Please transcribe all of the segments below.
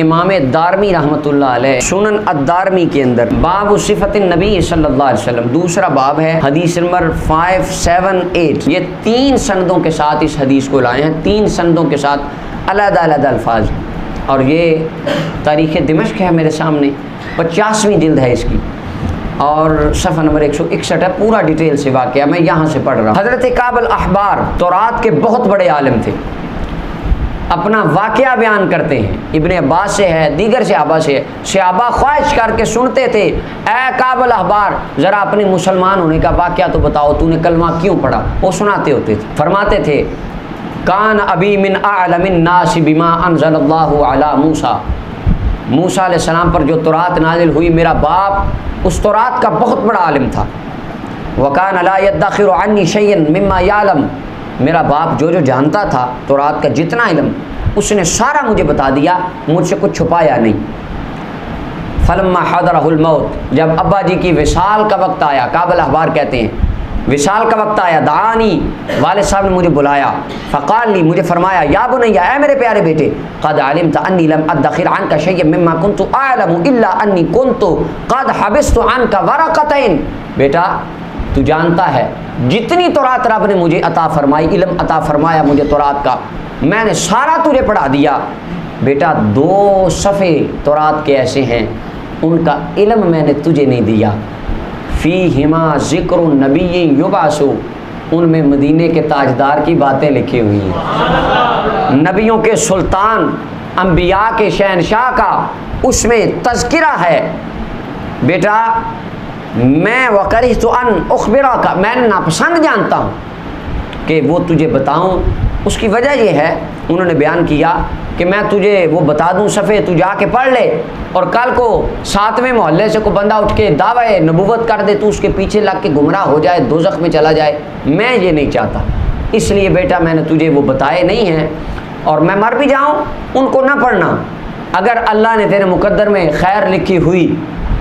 امام دارمی رحمۃ اللہ علیہ سنن الدارمی کے اندر باب صفت النبی صلی اللہ علیہ وسلم دوسرا باب ہے، حدیث نمبر 578۔ یہ 3 سندوں کے ساتھ اس حدیث کو لائے ہیں، 3 سندوں کے ساتھ علیحدہ علیحدہ الفاظ ہیں، اور یہ تاریخ دمشق ہے میرے سامنے، 50ویں جلد ہے اس کی، اور صفحہ نمبر 161 ہے، پورا ڈیٹیل سے واقعہ میں یہاں سے پڑھ رہا ہوں۔ حضرت کعب الاحبار تورات کے بہت بڑے عالم تھے، اپنا واقعہ بیان کرتے ہیں، ابن عباس سے ہے، دیگر صحابہ سے ہے، صحابہ خواہش کر کے سنتے تھے، اے کعب الاحبار ذرا اپنے مسلمان ہونے کا واقعہ تو بتاؤ، تو نے کلمہ کیوں پڑھا؟ وہ سناتے ہوتے تھے، فرماتے تھے کان ابی من اعلم الناس بما انزل اللہ علی موسیٰ، موسیٰ علیہ السلام پر جو تورات نازل ہوئی، میرا باپ اس تورات کا بہت بڑا عالم تھا، وکان لا يدخر عنی شیئا مما یعلم، میرا باپ جو جانتا تھا تورات کا جتنا علم اس نے سارا مجھے بتا دیا، مجھ سے کچھ چھپایا نہیں۔ فلما حضرہ الموت، جب ابا جی کی وصال کا وقت آیا، کعب الاحبار کہتے ہیں وصال کا وقت آیا، دعانی، والد صاحب نے مجھے بلایا، فقال لی، مجھے فرمایا، یا بنی، اے میرے پیارے بیٹے، قد علمت انی لم ادخر عنک شیئا مما کنت اعلم الا انی کنت قد حبست عنک ورقتین، بیٹا تو جانتا ہے جتنی تورات رب نے مجھے عطا فرمائی، علم عطا فرمایا مجھے تورات کا، میں نے سارا تجھے پڑھا دیا، بیٹا 2 صفحے تورات کے ایسے ہیں ان کا علم میں نے تجھے نہیں دیا، فیہما ذکر النبی یبعث، ان میں مدینے کے تاجدار کی باتیں لکھی ہوئی ہیں، نبیوں کے سلطان، انبیاء کے شہنشاہ کا اس میں تذکرہ ہے، بیٹا میں وکرہت ان اخبرک، میں نے ناپسند جانتا ہوں کہ وہ تجھے بتاؤں، اس کی وجہ یہ ہے، انہوں نے بیان کیا کہ میں تجھے وہ بتا دوں صفحے، تو جا کے پڑھ لے، اور کل کو 7ویں محلے سے کوئی بندہ اٹھ کے دعوی نبوت کر دے تو اس کے پیچھے لگ کے گمراہ ہو جائے، دوزخ میں چلا جائے، میں یہ نہیں چاہتا، اس لیے بیٹا میں نے تجھے وہ بتائے نہیں ہیں، اور میں مر بھی جاؤں ان کو نہ پڑھنا، اگر اللہ نے تیرے مقدر میں خیر لکھی ہوئی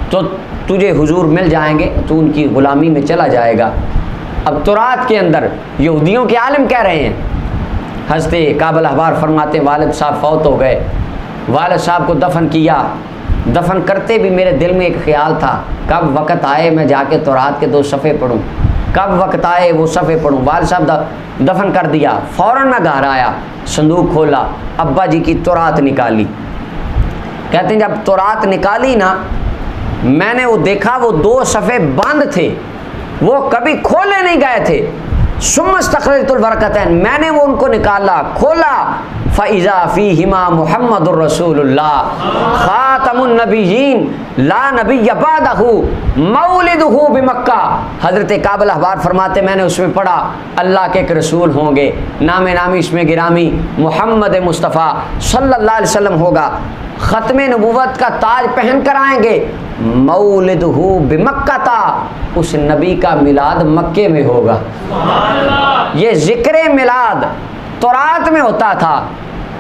تو تجھے حضور مل جائیں گے، تو ان کی غلامی میں چلا جائے گا۔ اب تورات کے اندر یہودیوں کے عالم کہہ رہے ہیں، حضرت کعب الاحبار فرماتے ہیں والد صاحب فوت ہو گئے، والد صاحب کو دفن کیا، دفن کرتے بھی میرے دل میں ایک خیال تھا کب وقت آئے میں جا کے تورات کے 2 صفحے پڑھوں، کب وقت آئے وہ صفحے پڑھوں۔ والد صاحب دفن کر دیا، فوراً میں گھر آیا، صندوق کھولا، ابا جی کی تورات نکالی، کہتے ہیں جب تورات نکالی نا، میں نے وہ دیکھا وہ 2 صفحے بند تھے، وہ کبھی کھولے نہیں گئے تھے، ثم استخرجت الورقتین، میں نے وہ ان کو نکالا، کھولا، فاذا فیہما محمد الرسول اللہ خاتم النبیین لا نبی بعدہ مولدہ بمکہ، حضرت کعب الاحبار فرماتے میں نے اس میں پڑھا اللہ کے ایک رسول ہوں گے، نام نامی اس میں گرامی محمد مصطفیٰ صلی اللہ علیہ وسلم ہوگا، ختم نبوت کا تاج پہن کر آئیں گے، مولدہ بمکہ تھا، اس نبی کا میلاد مکے میں ہوگا۔ یہ ذکر میلاد تورات میں ہوتا تھا،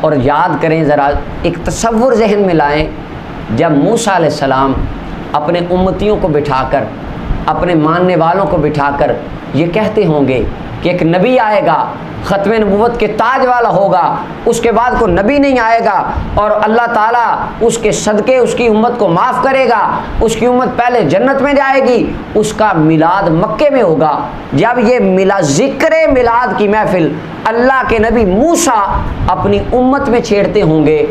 اور یاد کریں ذرا، ایک تصور ذہن میں لائیں، جب موسیٰ علیہ السلام اپنے امتیوں کو بٹھا کر، اپنے ماننے والوں کو بٹھا کر یہ کہتے ہوں گے کہ ایک نبی آئے گا، ختم نبوت کے تاج والا ہوگا، اس کے بعد کوئی نبی نہیں آئے گا، اور اللہ تعالیٰ اس کے صدقے اس کی امت کو معاف کرے گا، اس کی امت پہلے جنت میں جائے گی، اس کا میلاد مکے میں ہوگا۔ جب یہ ذکر میلاد کی محفل اللہ کے نبی موسیٰ اپنی امت میں چھیڑتے ہوں گے،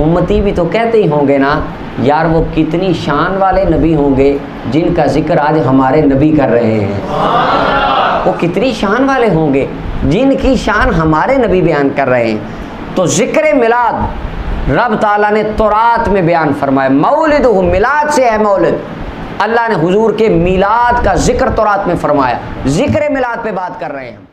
امتی بھی تو کہتے ہی ہوں گے نا یار وہ کتنی شان والے نبی ہوں گے جن کا ذکر آج ہمارے نبی کر رہے ہیں، وہ کتنی شان والے ہوں گے جن کی شان ہمارے نبی بیان کر رہے ہیں۔ تو ذکر میلاد رب تعالیٰ نے تورات میں بیان فرمایا، مولد میلاد سے ہے مولد، اللہ نے حضور کے میلاد کا ذکر تورات میں فرمایا، ذکر میلاد پہ بات کر رہے ہیں ہم۔